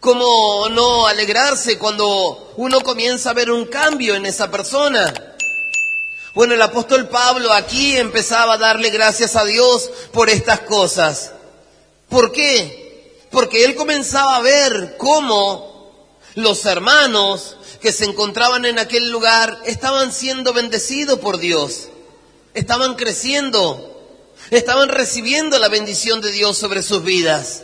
¿Cómo no alegrarse cuando uno comienza a ver un cambio en esa persona? Bueno, el apóstol Pablo aquí empezaba a darle gracias a Dios por estas cosas. ¿Por qué? Porque él comenzaba a ver cómo los hermanos que se encontraban en aquel lugar estaban siendo bendecidos por Dios. Estaban creciendo, estaban recibiendo la bendición de Dios sobre sus vidas.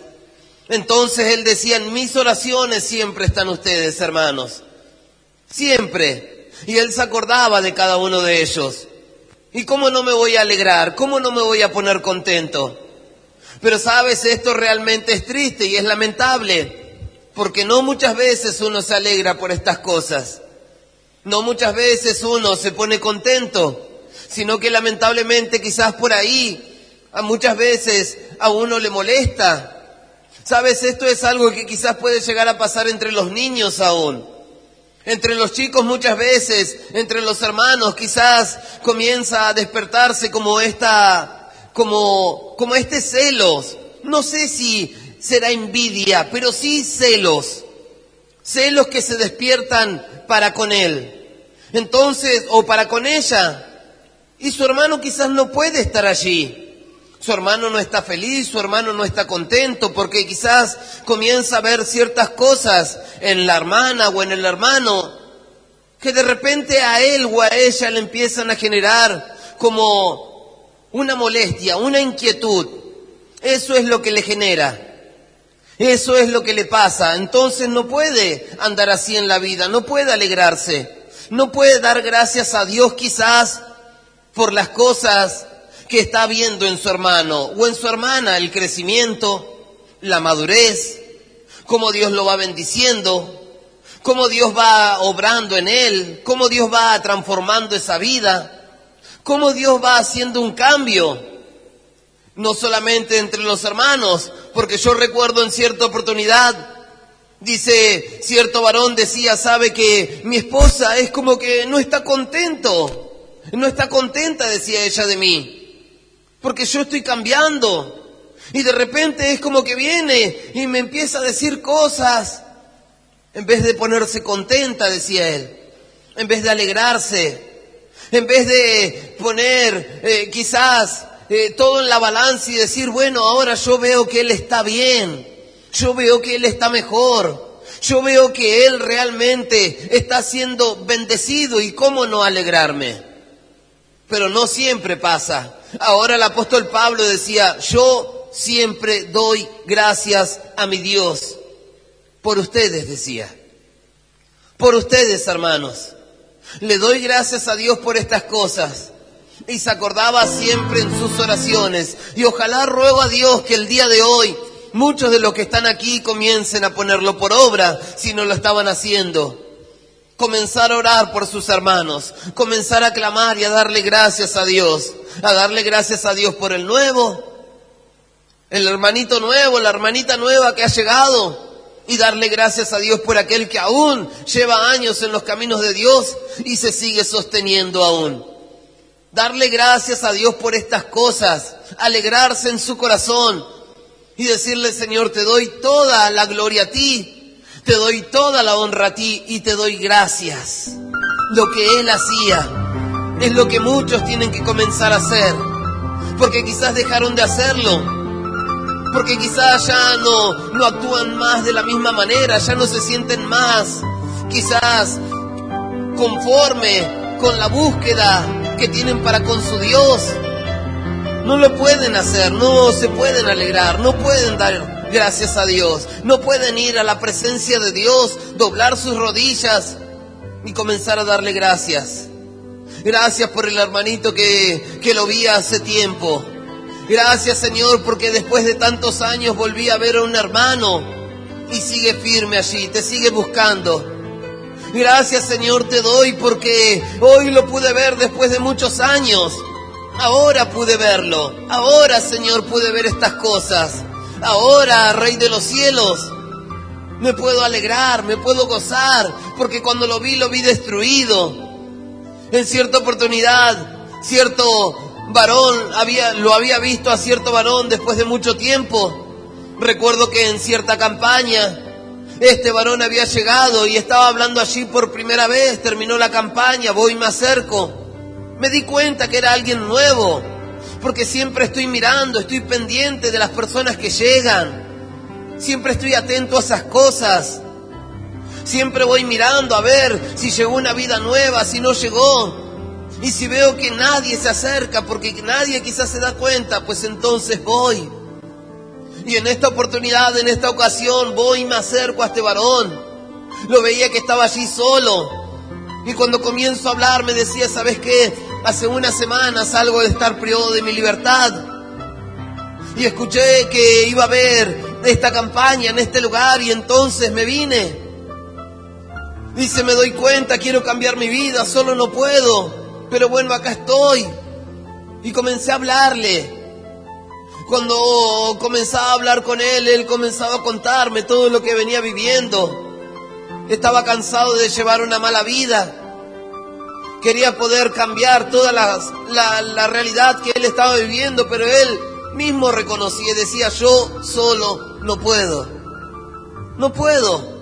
Entonces él decía, en mis oraciones siempre están ustedes, hermanos. Siempre. Y él se acordaba de cada uno de ellos. ¿Y cómo no me voy a alegrar? ¿Cómo no me voy a poner contento? Pero sabes, esto realmente es triste y es lamentable, porque no muchas veces uno se alegra por estas cosas. No muchas veces uno se pone contento, sino que lamentablemente quizás por ahí, muchas veces a uno le molesta. Sabes, esto es algo que quizás puede llegar a pasar entre los niños aún. Entre los chicos muchas veces, entre los hermanos, quizás comienza a despertarse como este celos. No sé si será envidia, pero sí celos. Celos que se despiertan para con él. Entonces, o para con ella. Y su hermano quizás no puede estar allí. Su hermano no está feliz, su hermano no está contento, porque quizás comienza a ver ciertas cosas en la hermana o en el hermano que de repente a él o a ella le empiezan a generar como una molestia, una inquietud. Eso es lo que le genera. Eso es lo que le pasa. Entonces no puede andar así en la vida, no puede alegrarse, no puede dar gracias a Dios quizás por las cosas que está viendo en su hermano o en su hermana, el crecimiento, la madurez, cómo Dios lo va bendiciendo, cómo Dios va obrando en él, cómo Dios va transformando esa vida, cómo Dios va haciendo un cambio, no solamente entre los hermanos, porque yo recuerdo en cierta oportunidad, dice, cierto varón decía, sabe que mi esposa es como que no está contenta, decía ella de mí. Porque yo estoy cambiando. Y de repente es como que viene y me empieza a decir cosas. En vez de ponerse contenta, decía él. En vez de alegrarse. En vez de poner quizás todo en la balanza y decir, bueno, ahora yo veo que él está bien. Yo veo que él está mejor. Yo veo que él realmente está siendo bendecido. ¿Y cómo no alegrarme? Pero no siempre pasa. Ahora el apóstol Pablo decía, yo siempre doy gracias a mi Dios. Por ustedes, decía. Por ustedes, hermanos. Le doy gracias a Dios por estas cosas. Y se acordaba siempre en sus oraciones. Y ojalá ruego a Dios que el día de hoy, muchos de los que están aquí comiencen a ponerlo por obra, si no lo estaban haciendo. Comenzar a orar por sus hermanos, comenzar a clamar y a darle gracias a Dios por el nuevo, el hermanito nuevo, la hermanita nueva que ha llegado, y darle gracias a Dios por aquel que aún lleva años en los caminos de Dios y se sigue sosteniendo aún. Darle gracias a Dios por estas cosas, alegrarse en su corazón y decirle, Señor, te doy toda la gloria a ti. Te doy toda la honra a ti y te doy gracias. Lo que él hacía es lo que muchos tienen que comenzar a hacer. Porque quizás dejaron de hacerlo. Porque quizás ya no actúan más de la misma manera. Ya no se sienten más quizás conforme con la búsqueda que tienen para con su Dios. No lo pueden hacer, no se pueden alegrar, no pueden dar gracias a Dios. No pueden ir a la presencia de Dios, doblar sus rodillas y comenzar a darle gracias. Gracias por el hermanito que lo vi hace tiempo. Gracias, Señor, porque después de tantos años volví a ver a un hermano y sigue firme allí, te sigue buscando. Gracias, Señor, te doy porque hoy lo pude ver después de muchos años. Ahora pude verlo. Ahora, Señor, pude ver estas cosas. Ahora, Rey de los cielos, me puedo alegrar, me puedo gozar, porque cuando lo vi destruido. En cierta oportunidad, cierto varón lo había visto a cierto varón después de mucho tiempo. Recuerdo que en cierta campaña Este varón había llegado y estaba hablando allí por primera vez, terminó la campaña, voy y me acerco. Me di cuenta que era alguien nuevo, porque siempre estoy mirando, estoy pendiente de las personas que llegan. Siempre estoy atento a esas cosas. Siempre voy mirando a ver si llegó una vida nueva, si no llegó. Y si veo que nadie se acerca, porque nadie quizás se da cuenta, pues entonces voy. Y en esta oportunidad, en esta ocasión, voy y me acerco a este varón. Lo veía que estaba allí solo. Y cuando comienzo a hablar me decía, ¿sabes qué? Hace una semana salgo de estar privado de mi libertad. Y escuché que iba a haber esta campaña en este lugar y entonces me vine. Dice, me doy cuenta, quiero cambiar mi vida, solo no puedo. Pero bueno, acá estoy. Y comencé a hablarle. Cuando comenzaba a hablar con él comenzaba a contarme todo lo que venía viviendo. Estaba cansado de llevar una mala vida. Quería poder cambiar toda la realidad que él estaba viviendo, pero él mismo reconocía y decía, yo solo no puedo. No puedo.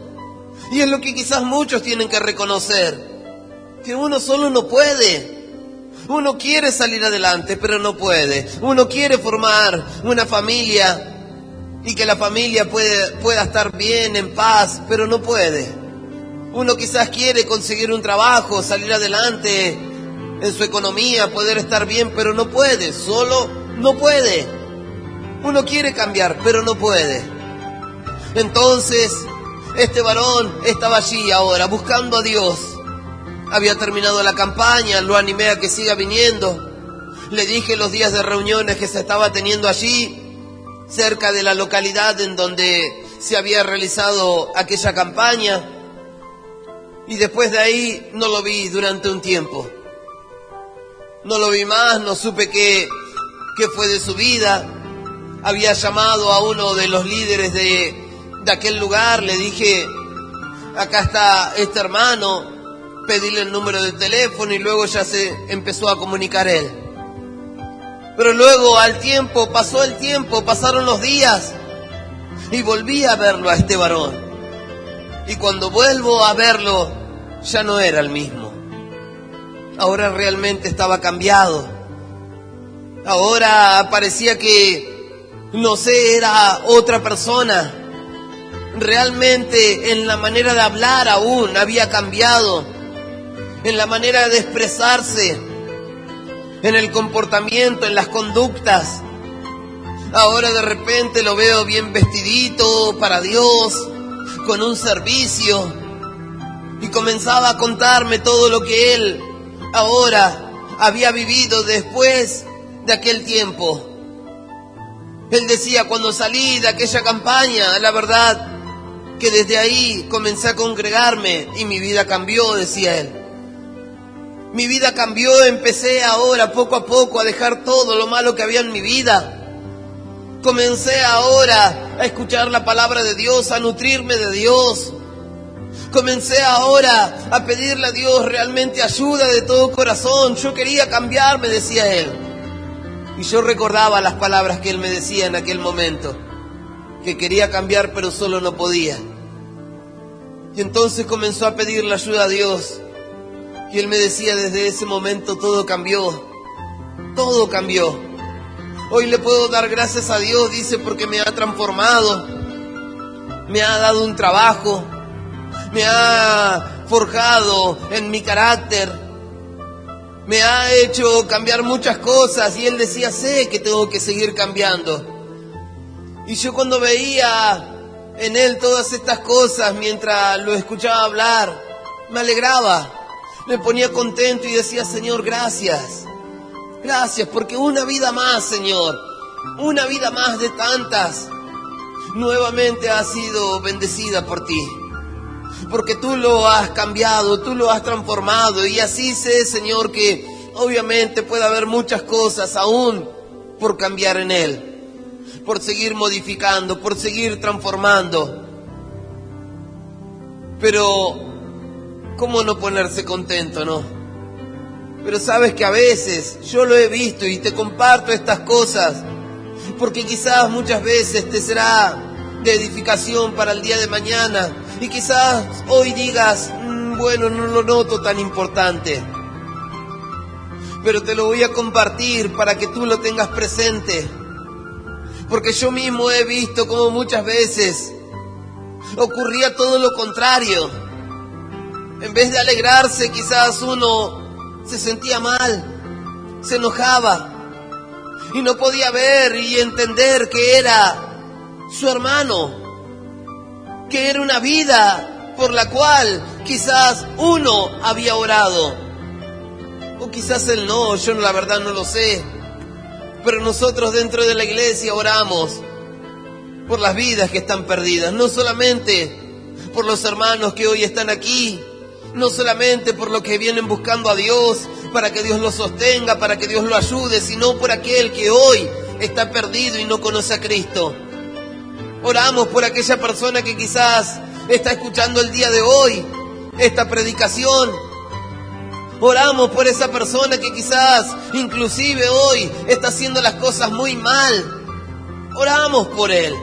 Y es lo que quizás muchos tienen que reconocer, que uno solo no puede. Uno quiere salir adelante, pero no puede. Uno quiere formar una familia y que la familia pueda estar bien, en paz, pero no puede. Uno quizás quiere conseguir un trabajo, salir adelante en su economía, poder estar bien, pero no puede. Solo no puede. Uno quiere cambiar, pero no puede. Entonces, este varón estaba allí ahora, buscando a Dios. Había terminado la campaña, lo animé a que siga viniendo. Le dije los días de reuniones que se estaba teniendo allí, cerca de la localidad en donde se había realizado aquella campaña. Y después de ahí no lo vi durante un tiempo. No lo vi más, no supe qué fue de su vida. Había llamado a uno de los líderes de aquel lugar, le dije, acá está este hermano, pedirle el número de teléfono y luego ya se empezó a comunicar él. Pero luego al tiempo, pasó el tiempo, pasaron los días y volví a verlo a este varón. Y cuando vuelvo a verlo, ya no era el mismo. Ahora realmente estaba cambiado. Ahora parecía que, no sé, era otra persona. Realmente en la manera de hablar aún había cambiado. En la manera de expresarse, en el comportamiento, en las conductas. Ahora de repente lo veo bien vestidito para Dios, con un servicio. Y comenzaba a contarme todo lo que él ahora había vivido después de aquel tiempo. Él decía, cuando salí de aquella campaña, la verdad que desde ahí comencé a congregarme y mi vida cambió, decía él. Mi vida cambió, empecé ahora poco a poco a dejar todo lo malo que había en mi vida. Comencé ahora a escuchar la palabra de Dios, a nutrirme de Dios. Comencé ahora a pedirle a Dios realmente ayuda de todo corazón. Yo quería cambiar, me decía él. Y yo recordaba las palabras que él me decía en aquel momento, que quería cambiar pero solo no podía. Y entonces comenzó a pedirle ayuda a Dios. Y él me decía, desde ese momento todo cambió. Todo cambió. Hoy le puedo dar gracias a Dios, dice, porque me ha transformado. Me ha dado un trabajo. Me ha forjado en mi carácter. Me ha hecho cambiar muchas cosas. Y él decía, sé que tengo que seguir cambiando. Y yo cuando veía en él todas estas cosas, mientras lo escuchaba hablar, me alegraba. Me ponía contento y decía, Señor, gracias. Gracias, porque una vida más, Señor. Una vida más de tantas. Nuevamente ha sido bendecida por ti. Porque tú lo has cambiado, tú lo has transformado. Y así sé, Señor, que obviamente puede haber muchas cosas aún por cambiar en Él. Por seguir modificando, por seguir transformando. Pero ¿cómo no ponerse contento, no? Pero sabes que a veces yo lo he visto y te comparto estas cosas porque quizás muchas veces te será de edificación para el día de mañana. Y quizás hoy digas, bueno, no lo noto tan importante. Pero te lo voy a compartir para que tú lo tengas presente. Porque yo mismo he visto cómo muchas veces ocurría todo lo contrario. En vez de alegrarse, quizás uno se sentía mal, se enojaba y no podía ver y entender que era su hermano, que era una vida por la cual quizás uno había orado, o quizás él no, yo la verdad no lo sé, pero nosotros dentro de la iglesia oramos por las vidas que están perdidas, no solamente por los hermanos que hoy están aquí, no solamente por los que vienen buscando a Dios, para que Dios los sostenga, para que Dios lo ayude, sino por aquel que hoy está perdido y no conoce a Cristo. Oramos por aquella persona que quizás está escuchando el día de hoy esta predicación. Oramos por esa persona que quizás inclusive hoy está haciendo las cosas muy mal. Oramos por él.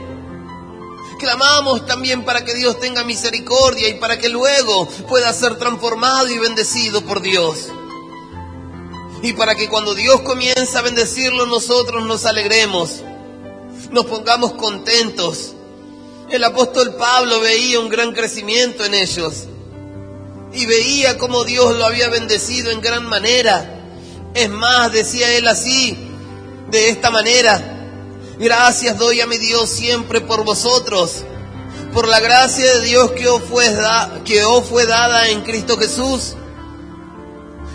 Clamamos también para que Dios tenga misericordia y para que luego pueda ser transformado y bendecido por Dios. Y para que cuando Dios comienza a bendecirlo, nosotros nos alegremos, nos pongamos contentos. El apóstol Pablo veía un gran crecimiento en ellos y veía cómo Dios lo había bendecido en gran manera. Es más, decía él así, de esta manera: gracias doy a mi Dios siempre por vosotros, por la gracia de Dios que os fue dada en Cristo Jesús,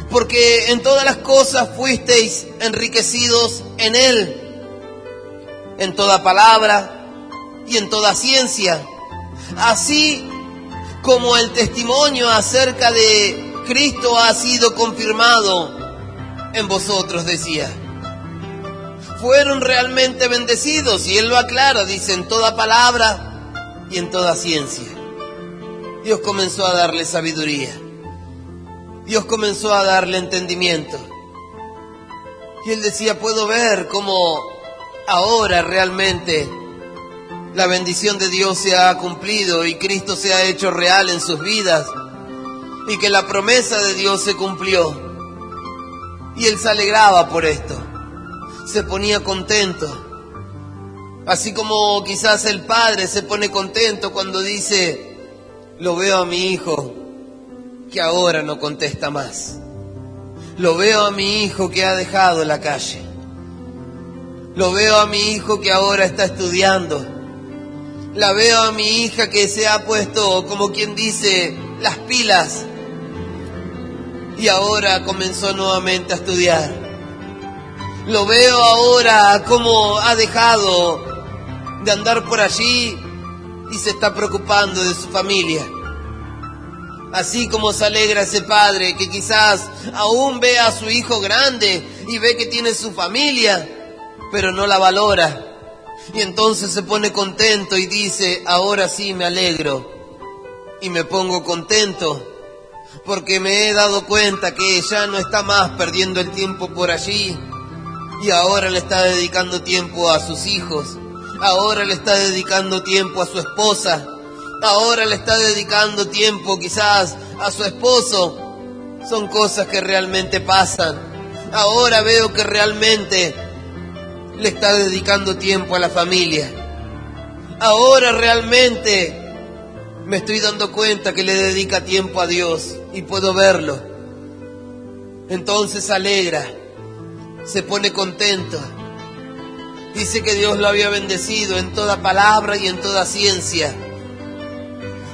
porque en todas las cosas fuisteis enriquecidos en Él, en toda palabra y en toda ciencia, así como el testimonio acerca de Cristo ha sido confirmado en vosotros, decía. Fueron realmente bendecidos, y él lo aclara, dice, en toda palabra y en toda ciencia. Dios comenzó a darle sabiduría, Dios comenzó a darle entendimiento, y él decía, puedo ver cómo ahora realmente la bendición de Dios se ha cumplido y Cristo se ha hecho real en sus vidas, y que la promesa de Dios se cumplió, y él se alegraba por esto. Se ponía contento, así como quizás el padre se pone contento cuando dice, lo veo a mi hijo que ahora no contesta más, lo veo a mi hijo que ha dejado la calle, lo veo a mi hijo que ahora está estudiando, la veo a mi hija que se ha puesto, como quien dice, las pilas y ahora comenzó nuevamente a estudiar. Lo veo ahora como ha dejado de andar por allí y se está preocupando de su familia. Así como se alegra ese padre que quizás aún ve a su hijo grande y ve que tiene su familia, pero no la valora. Y entonces se pone contento y dice, ahora sí me alegro y me pongo contento porque me he dado cuenta que ya no está más perdiendo el tiempo por allí. Y ahora le está dedicando tiempo a sus hijos, ahora le está dedicando tiempo a su esposa, ahora le está dedicando tiempo quizás a su esposo. Son cosas que realmente pasan. Ahora veo que realmente le está dedicando tiempo a la familia. Ahora realmente me estoy dando cuenta que le dedica tiempo a Dios y puedo verlo. Entonces se alegra. Se pone contento. Dice que Dios lo había bendecido en toda palabra y en toda ciencia.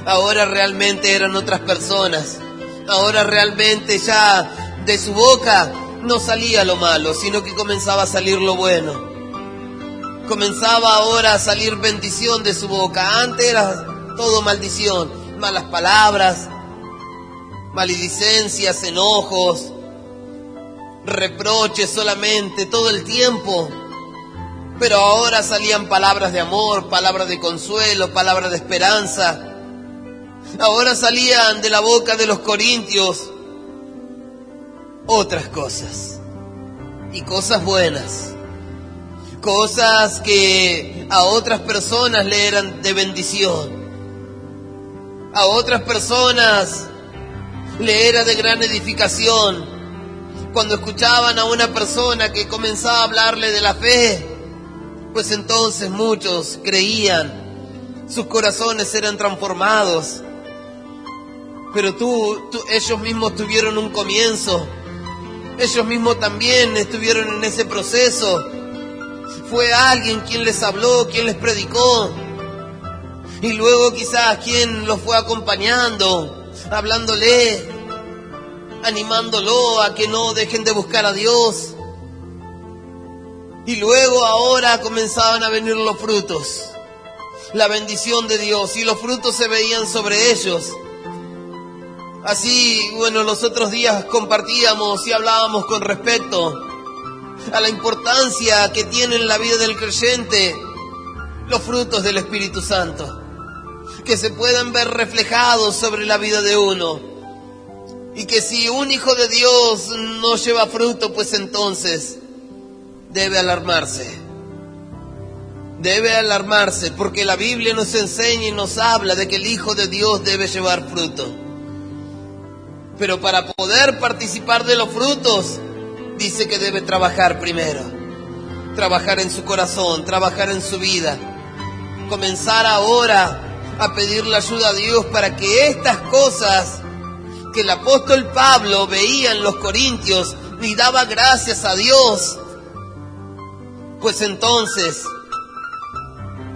Ahora realmente eran otras personas. Ahora realmente ya de su boca no salía lo malo, sino que comenzaba a salir lo bueno. Comenzaba ahora a salir bendición de su boca. Antes era todo maldición, malas palabras, maledicencias, enojos, reproches solamente, todo el tiempo. Pero ahora salían palabras de amor, palabras de consuelo, palabras de esperanza. Ahora salían de la boca de los corintios otras cosas, y cosas buenas, cosas que a otras personas le eran de bendición. A otras personas le era de gran edificación cuando escuchaban a una persona que comenzaba a hablarle de la fe, pues entonces muchos creían, sus corazones eran transformados. Pero ellos mismos tuvieron un comienzo, ellos mismos también estuvieron en ese proceso. Fue alguien quien les habló, quien les predicó, y luego quizás quien los fue acompañando, hablándole, animándolo a que no dejen de buscar a Dios. Y luego ahora comenzaban a venir los frutos, la bendición de Dios, y los frutos se veían sobre ellos. Así, los otros días compartíamos y hablábamos con respecto a la importancia que tiene en la vida del creyente los frutos del Espíritu Santo, que se puedan ver reflejados sobre la vida de uno, y que si un hijo de Dios no lleva fruto, pues entonces debe alarmarse. Debe alarmarse, porque la Biblia nos enseña y nos habla de que el Hijo de Dios debe llevar fruto. Pero para poder participar de los frutos, dice que debe trabajar primero. Trabajar en su corazón, trabajar en su vida. Comenzar ahora a pedirle ayuda a Dios para que estas cosas que el apóstol Pablo veía en los Corintios y daba gracias a Dios, pues entonces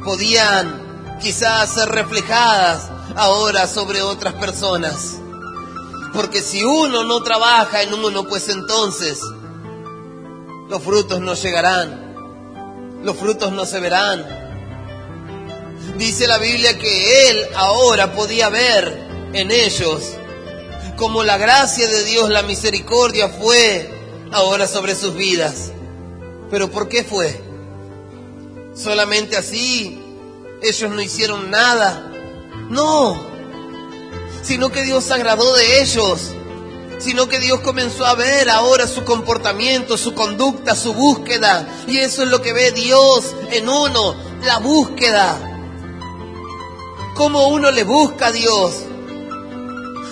podían quizás ser reflejadas ahora sobre otras personas. Porque si uno no trabaja en uno, pues entonces los frutos no llegarán, los frutos no se verán. Dice la Biblia que él ahora podía ver en ellos como la gracia de Dios, la misericordia fue ahora sobre sus vidas. ¿Pero por qué fue? ¿Solamente así? ¿Ellos no hicieron nada? No, sino que Dios se agradó de ellos, sino que Dios comenzó a ver ahora su comportamiento, su conducta, su búsqueda. Y eso es lo que ve Dios en uno, la búsqueda. ¿Cómo uno le busca a Dios?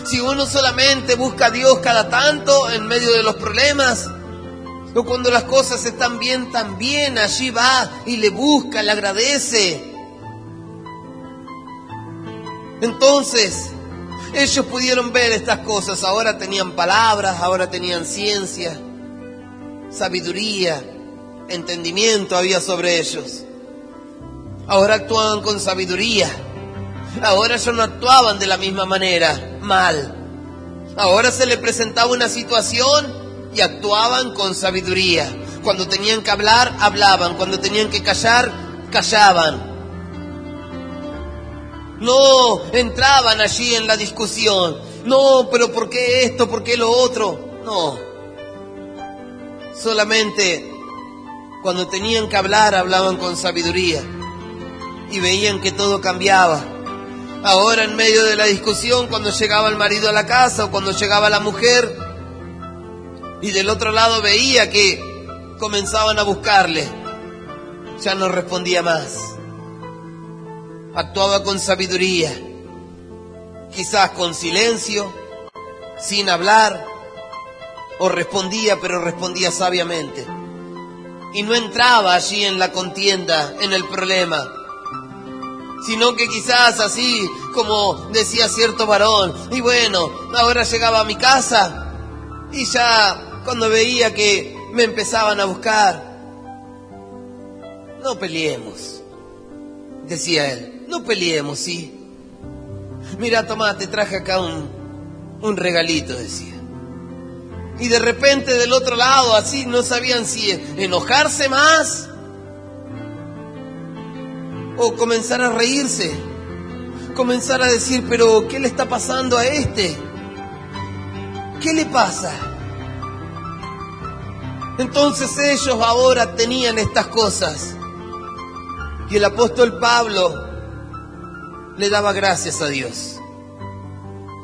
Si uno solamente busca a Dios cada tanto en medio de los problemas, o cuando las cosas están bien, también allí va y le busca, le agradece. Entonces, ellos pudieron ver estas cosas. Ahora tenían palabras, ahora tenían ciencia, sabiduría, entendimiento había sobre ellos. Ahora actuaban con sabiduría. Ahora ellos no actuaban de la misma manera, mal. Ahora se les presentaba una situación y actuaban con sabiduría. Cuando tenían que hablar, hablaban. Cuando tenían que callar, callaban. No entraban allí en la discusión. No, pero ¿por qué esto? ¿Por qué lo otro? No. Solamente cuando tenían que hablar, hablaban con sabiduría. Y veían que todo cambiaba. Ahora en medio de la discusión, cuando llegaba el marido a la casa o cuando llegaba la mujer, y del otro lado veía que comenzaban a buscarle, ya no respondía más. Actuaba con sabiduría, quizás con silencio, sin hablar, o respondía, pero respondía sabiamente. Y no entraba allí en la contienda, en el problema, sino que quizás así como decía cierto varón, y bueno, ahora llegaba a mi casa y ya cuando veía que me empezaban a buscar, no peleemos, decía él, no peleemos, sí. Mira, tomá, te traje acá un regalito, decía. Y de repente del otro lado, así no sabían si enojarse más o comenzar a reírse, comenzar a decir, pero ¿qué le está pasando a este? ¿Qué le pasa? Entonces ellos ahora tenían estas cosas. Y el apóstol Pablo le daba gracias a Dios.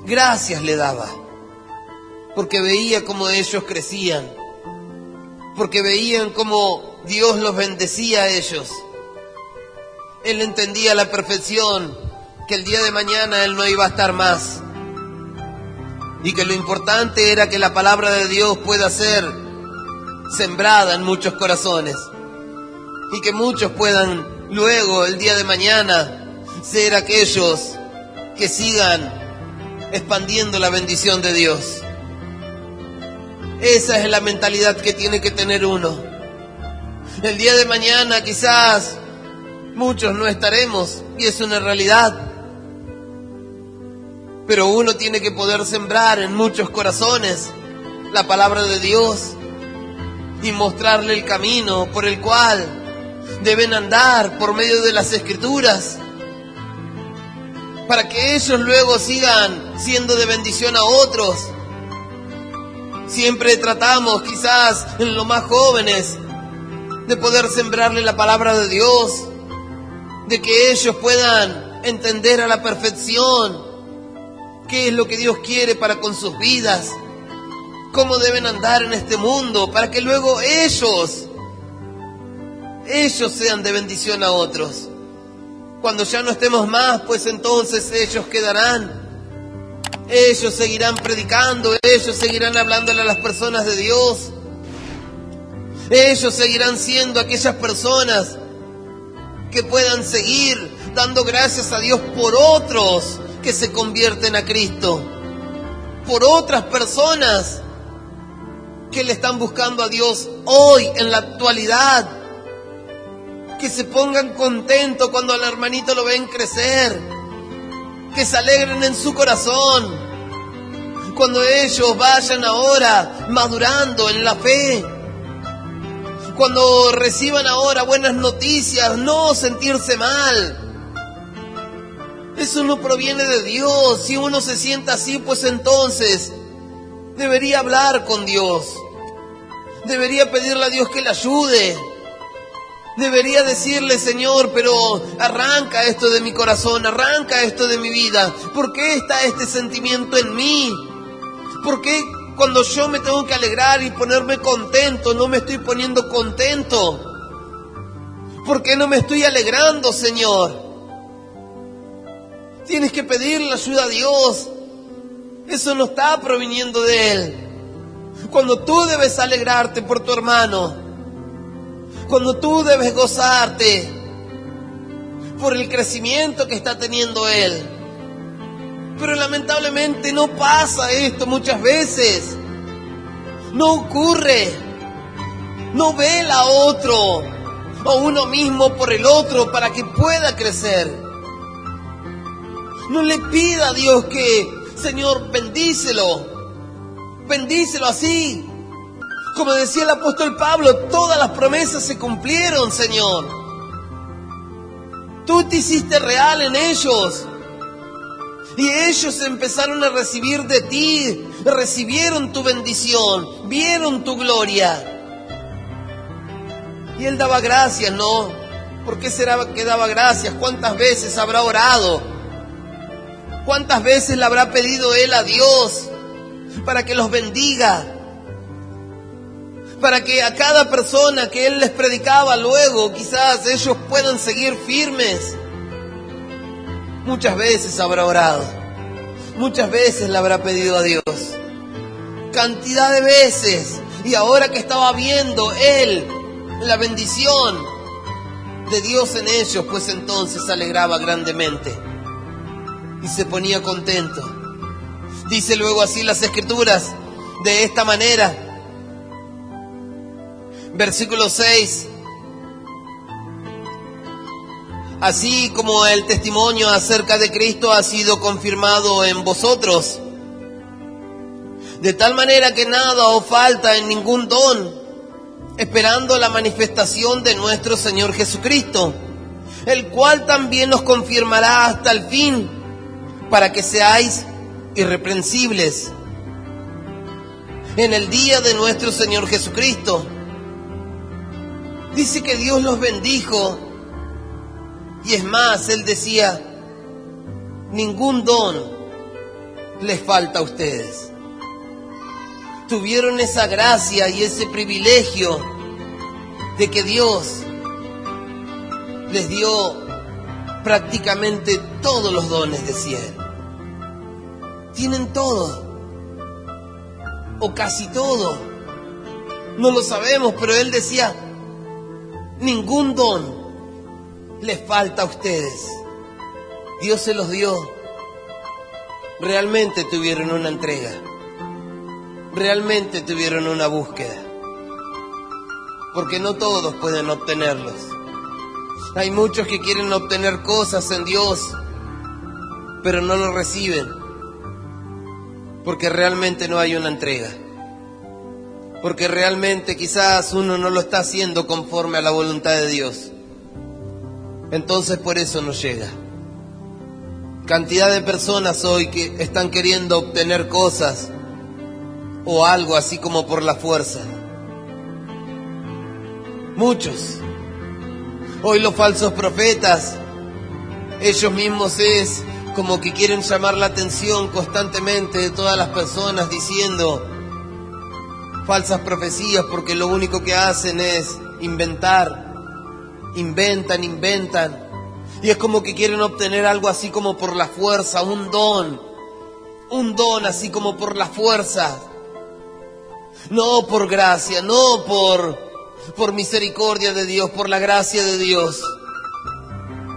Gracias le daba. Porque veía cómo ellos crecían. Porque veían cómo Dios los bendecía a ellos. Él entendía a la perfección que el día de mañana él no iba a estar más. Y que lo importante era que la palabra de Dios pueda ser sembrada en muchos corazones. Y que muchos puedan luego, el día de mañana, ser aquellos que sigan expandiendo la bendición de Dios. Esa es la mentalidad que tiene que tener uno. El día de mañana quizás muchos no estaremos, y es una realidad. Pero uno tiene que poder sembrar en muchos corazones la palabra de Dios y mostrarle el camino por el cual deben andar por medio de las Escrituras, para que ellos luego sigan siendo de bendición a otros. Siempre tratamos, quizás en los más jóvenes, de poder sembrarle la palabra de Dios, de que ellos puedan entender a la perfección qué es lo que Dios quiere para con sus vidas, cómo deben andar en este mundo, para que luego ellos sean de bendición a otros. Cuando ya no estemos más, pues entonces ellos quedarán. Ellos seguirán predicando, ellos seguirán hablándole a las personas de Dios. Ellos seguirán siendo aquellas personas que puedan seguir dando gracias a Dios por otros que se convierten a Cristo, por otras personas que le están buscando a Dios hoy, en la actualidad. Que se pongan contentos cuando al hermanito lo ven crecer, que se alegren en su corazón cuando ellos vayan ahora madurando en la fe, cuando reciban ahora buenas noticias, no sentirse mal. Eso no proviene de Dios. Si uno se sienta así, pues entonces debería hablar con Dios, debería pedirle a Dios que le ayude. Debería decirle: Señor, pero arranca esto de mi corazón, arranca esto de mi vida. ¿Por qué está este sentimiento en mí? ¿Por qué cuando yo me tengo que alegrar y ponerme contento, no me estoy poniendo contento? ¿Por qué no me estoy alegrando, Señor? Tienes que pedirle ayuda a Dios. Eso no está proviniendo de Él. Cuando tú debes alegrarte por tu hermano, cuando tú debes gozarte por el crecimiento que está teniendo él. Pero lamentablemente no pasa esto muchas veces. No ocurre. No vela a otro o uno mismo por el otro para que pueda crecer. No le pida a Dios que: Señor, bendícelo. Bendícelo así. Como decía el apóstol Pablo, todas las promesas se cumplieron, Señor. Tú te hiciste real en ellos. Y ellos empezaron a recibir de ti, recibieron tu bendición, vieron tu gloria. Y él daba gracias, ¿no? ¿Por qué será que daba gracias? ¿Cuántas veces habrá orado? ¿Cuántas veces le habrá pedido él a Dios para que los bendiga? Para que a cada persona que él les predicaba luego, quizás ellos puedan seguir firmes. Muchas veces habrá orado, muchas veces le habrá pedido a Dios, cantidad de veces. Y ahora que estaba viendo él la bendición de Dios en ellos, pues entonces se alegraba grandemente y se ponía contento. Dice luego así las Escrituras, de esta manera. Versículo 6. Así como el testimonio acerca de Cristo ha sido confirmado en vosotros, de tal manera que nada os falta en ningún don, esperando la manifestación de nuestro Señor Jesucristo, el cual también os confirmará hasta el fin, para que seáis irreprensibles en el día de nuestro Señor Jesucristo. Dice que Dios los bendijo. Y es más, Él decía: ningún don les falta a ustedes. Tuvieron esa gracia y ese privilegio de que Dios les dio prácticamente todos los dones, decía él. Tienen todo, o casi todo. No lo sabemos, pero él decía, ningún don les falta a ustedes. Dios se los dio. Realmente tuvieron una entrega. Realmente tuvieron una búsqueda. Porque no todos pueden obtenerlos. Hay muchos que quieren obtener cosas en Dios, pero no lo reciben. Porque realmente no hay una entrega. Porque realmente quizás uno no lo está haciendo conforme a la voluntad de Dios. Entonces por eso no llega. Cantidad de personas hoy que están queriendo obtener cosas o algo así como por la fuerza. Muchos. Hoy los falsos profetas, ellos mismos es como que quieren llamar la atención constantemente de todas las personas diciendo falsas profecías, porque lo único que hacen es inventar. Inventan. Y es como que quieren obtener algo así como por la fuerza, un don así como por la fuerza. No por gracia, no por misericordia de Dios, por la gracia de Dios.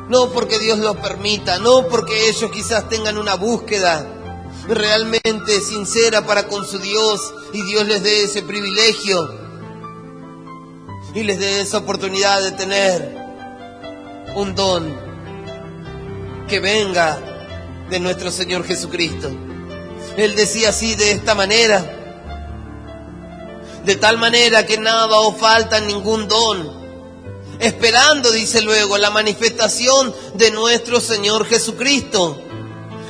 No porque Dios lo permita, no porque ellos quizás tengan una búsqueda realmente sincera para con su Dios y Dios les dé ese privilegio y les dé esa oportunidad de tener un don que venga de nuestro Señor Jesucristo. Él decía así, de esta manera, de tal manera que nada os falta ningún don, esperando, dice luego, la manifestación de nuestro Señor Jesucristo,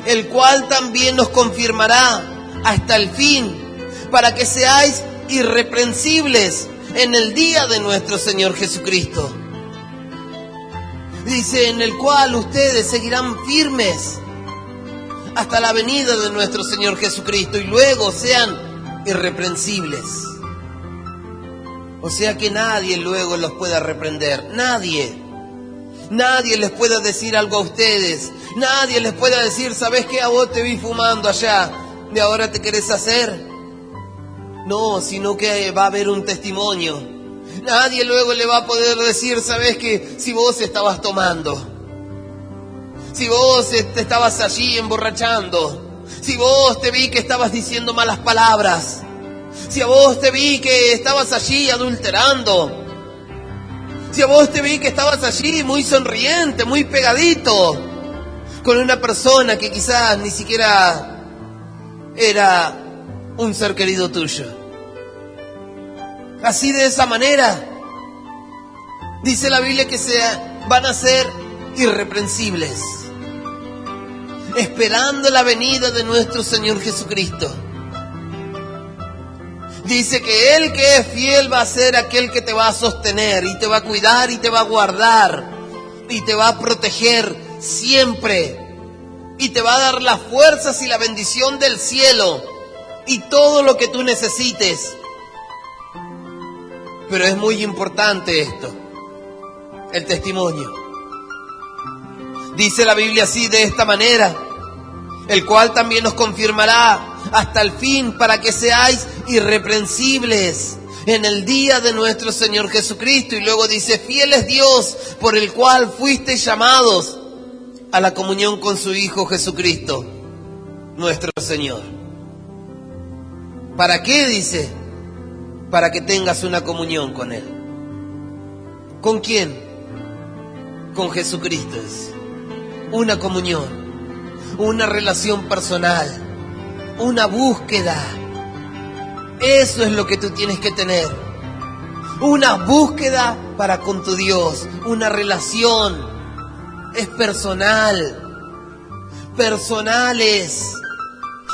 el cual también nos confirmará hasta el fin, para que seáis irreprensibles en el día de nuestro Señor Jesucristo. Dice, en el cual ustedes seguirán firmes hasta la venida de nuestro Señor Jesucristo y luego sean irreprensibles. O sea que nadie luego los pueda reprender, nadie les pueda decir algo a ustedes, nadie les pueda decir, ¿sabes qué? A vos te vi fumando allá, ¿de ahora te querés hacer? No, sino que va a haber un testimonio. Nadie luego le va a poder decir, ¿sabes qué? Si vos estabas tomando, si vos te estabas allí emborrachando, si vos te vi que estabas diciendo malas palabras, si a vos te vi que estabas allí adulterando, si a vos te vi que estabas allí muy sonriente, muy pegadito, con una persona que quizás ni siquiera era un ser querido tuyo. Así, de esa manera, dice la Biblia que van a ser irreprensibles, esperando la venida de nuestro Señor Jesucristo. Dice que Él que es fiel va a ser aquel que te va a sostener y te va a cuidar y te va a guardar y te va a proteger siempre y te va a dar las fuerzas y la bendición del cielo y todo lo que tú necesites. Pero es muy importante esto, el testimonio. Dice la Biblia así, de esta manera, el cual también nos confirmará hasta el fin, para que seáis irreprensibles en el día de nuestro Señor Jesucristo. Y luego dice, fiel es Dios, por el cual fuisteis llamados a la comunión con su Hijo Jesucristo, nuestro Señor. ¿Para qué? Dice, para que tengas una comunión con Él. ¿Con quién? Con Jesucristo. Una comunión, una relación personal, una búsqueda. Eso es lo que tú tienes que tener. Una búsqueda para con tu Dios, una relación. Es personales.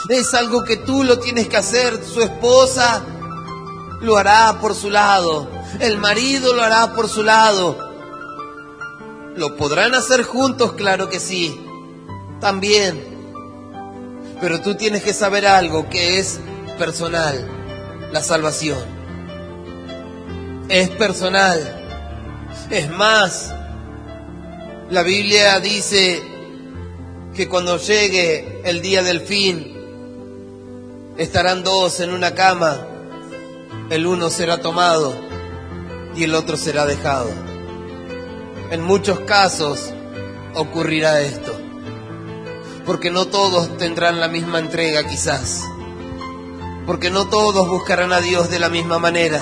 Es algo que tú lo tienes que hacer. Su esposa lo hará por su lado, el marido lo hará por su lado. ¿Lo podrán hacer juntos? Claro que sí, también. Pero tú tienes que saber algo que es personal, la salvación. Es personal. Es más, La Biblia dice que cuando llegue el día del fin, estarán dos en una cama, el uno será tomado y el otro será dejado. En muchos casos ocurrirá esto, porque no todos tendrán la misma entrega quizás, porque no todos buscarán a Dios de la misma manera.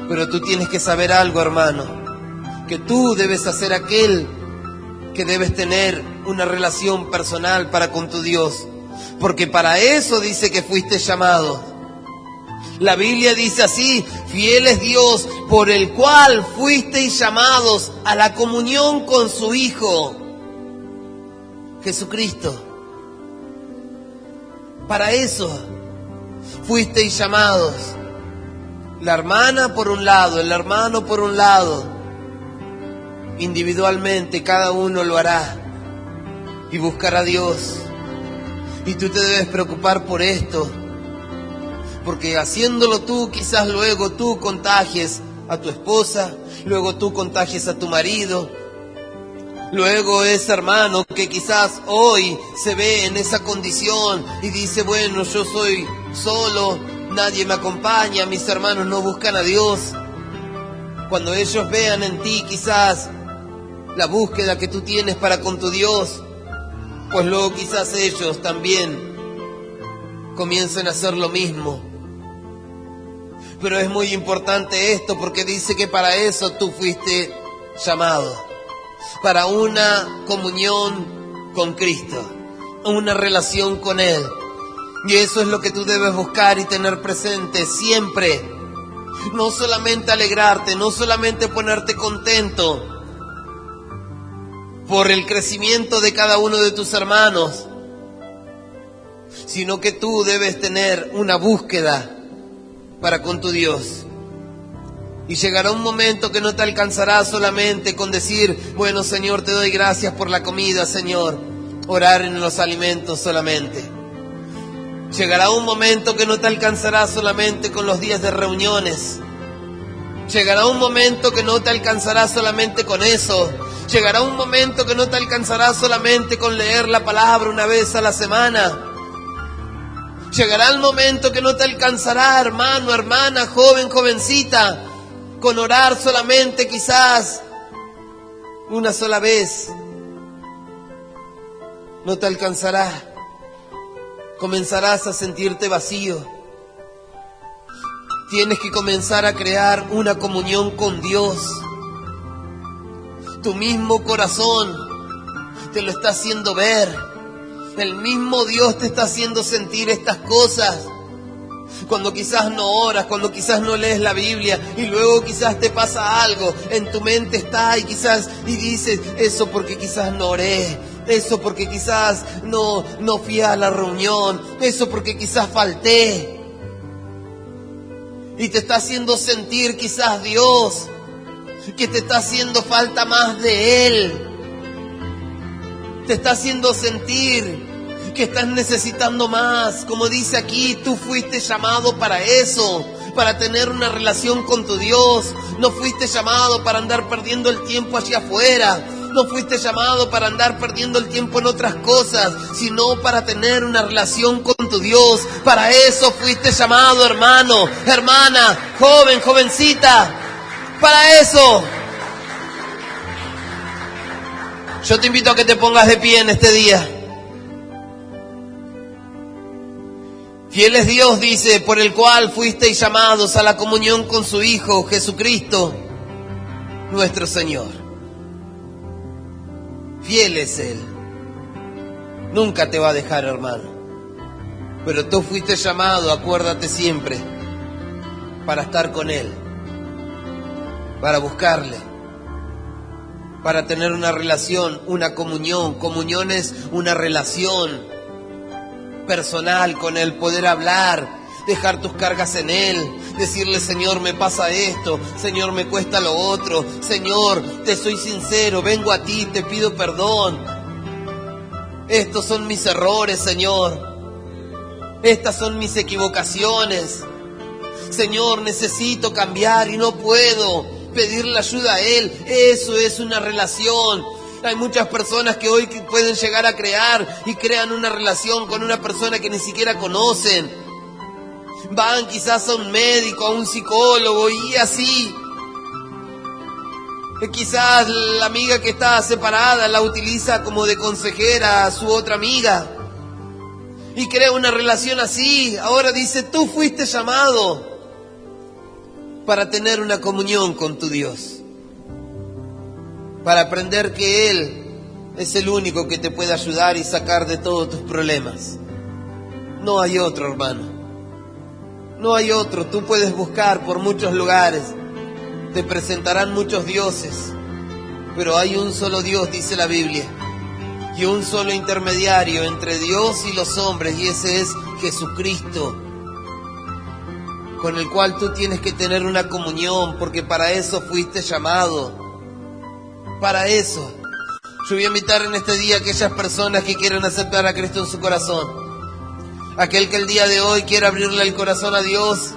Pero tú tienes que saber algo, hermano, que tú debes hacer aquel que debes tener una relación personal para con tu Dios, porque para eso dice que fuiste llamado. La Biblia dice así: fiel es Dios por el cual fuisteis llamados a la comunión con su Hijo, Jesucristo. Para eso fuisteis llamados. La hermana por un lado, el hermano por un lado. Individualmente cada uno lo hará y buscará a Dios. Y tú te debes preocupar por esto, porque haciéndolo tú, quizás luego tú contagies a tu esposa, luego tú contagies a tu marido, luego ese hermano que quizás hoy se ve en esa condición y dice: bueno, yo soy solo, nadie me acompaña, mis hermanos no buscan a Dios. Cuando ellos vean en ti quizás la búsqueda que tú tienes para con tu Dios, pues luego quizás ellos también comiencen a hacer lo mismo. Pero es muy importante esto, porque dice que para eso tú fuiste llamado, para una comunión con Cristo, una relación con Él. Y eso es lo que tú debes buscar y tener presente siempre. No solamente alegrarte, no solamente ponerte contento por el crecimiento de cada uno de tus hermanos, sino que tú debes tener una búsqueda para con tu Dios. Y llegará un momento que no te alcanzará solamente con decir: bueno, Señor, te doy gracias por la comida, Señor, orar en los alimentos solamente. Llegará un momento que no te alcanzará solamente con los días de reuniones. Llegará un momento que no te alcanzará solamente con eso. Llegará un momento que no te alcanzará solamente con leer la palabra una vez a la semana. Llegará el momento que no te alcanzará, hermano, hermana, joven, jovencita, con orar solamente quizás una sola vez. No te alcanzará. Comenzarás a sentirte vacío. Tienes que comenzar a crear una comunión con Dios. Tu mismo corazón te lo está haciendo ver. El mismo Dios te está haciendo sentir estas cosas. Cuando quizás no oras, cuando quizás no lees la Biblia y luego quizás te pasa algo, en tu mente está y dices: eso porque quizás no oré, eso porque quizás no fui a la reunión, eso porque quizás falté. Y te está haciendo sentir quizás Dios que te está haciendo falta más de Él. Te está haciendo sentir que estás necesitando más. Como dice aquí, tú fuiste llamado para eso, para tener una relación con tu Dios. No fuiste llamado para andar perdiendo el tiempo allá afuera. No fuiste llamado para andar perdiendo el tiempo en otras cosas, sino para tener una relación con tu Dios. Para eso fuiste llamado, hermano, hermana, joven, jovencita. Para eso. Yo te invito a que te pongas de pie en este día. Fiel es Dios, dice, por el cual fuisteis llamados a la comunión con su Hijo, Jesucristo, nuestro Señor. Fiel es Él. Nunca te va a dejar, hermano. Pero tú fuiste llamado, acuérdate siempre, para estar con Él, para buscarle, para tener una relación, una comunión. Comunión es una relación personal con Él, poder hablar, dejar tus cargas en Él, decirle: Señor, me pasa esto, Señor, me cuesta lo otro, Señor, te soy sincero, vengo a ti, te pido perdón. Estos son mis errores, Señor. Estas son mis equivocaciones. Señor, necesito cambiar y no puedo. pedirle ayuda a Él. Eso es una relación. Hay muchas personas que hoy pueden llegar a crear y crean una relación con una persona que ni siquiera conocen. Van quizás a un médico, a un psicólogo y así. Quizás la amiga que está separada la utiliza como de consejera a su otra amiga. Y crea una relación así. Ahora dice, tú fuiste llamado para tener una comunión con tu Dios. Para aprender que Él es el único que te puede ayudar y sacar de todos tus problemas. No hay otro, hermano. No hay otro. Tú puedes buscar por muchos lugares. Te presentarán muchos dioses. Pero hay un solo Dios, dice la Biblia. Y un solo intermediario entre Dios y los hombres. Y ese es Jesucristo. Con el cual tú tienes que tener una comunión. Porque para eso fuiste llamado. Para eso. Yo voy a invitar en este día a aquellas personas que quieren aceptar a Cristo en su corazón. Aquel que el día de hoy quiera abrirle el corazón a Dios,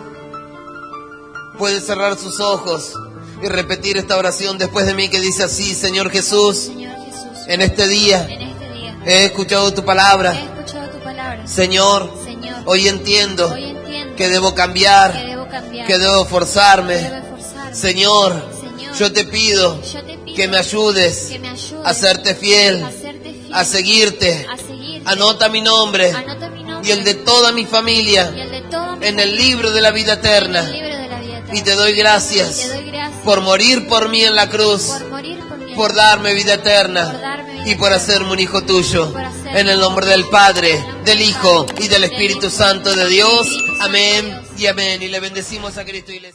puede cerrar sus ojos y repetir esta oración después de mí que dice así: Señor Jesús, en este día he escuchado tu palabra. Señor, hoy entiendo que debo cambiar, que debo forzarme. Señor, yo te pido que me ayudes a serte fiel, a seguirte. Anota mi nombre y el de toda mi familia en el libro de la vida eterna. Y te doy gracias por morir por mí en la cruz, por darme vida eterna y por hacerme un hijo tuyo. En el nombre del Padre, del Hijo y del Espíritu Santo de Dios. Amén y amén. Y le bendecimos a Cristo y les...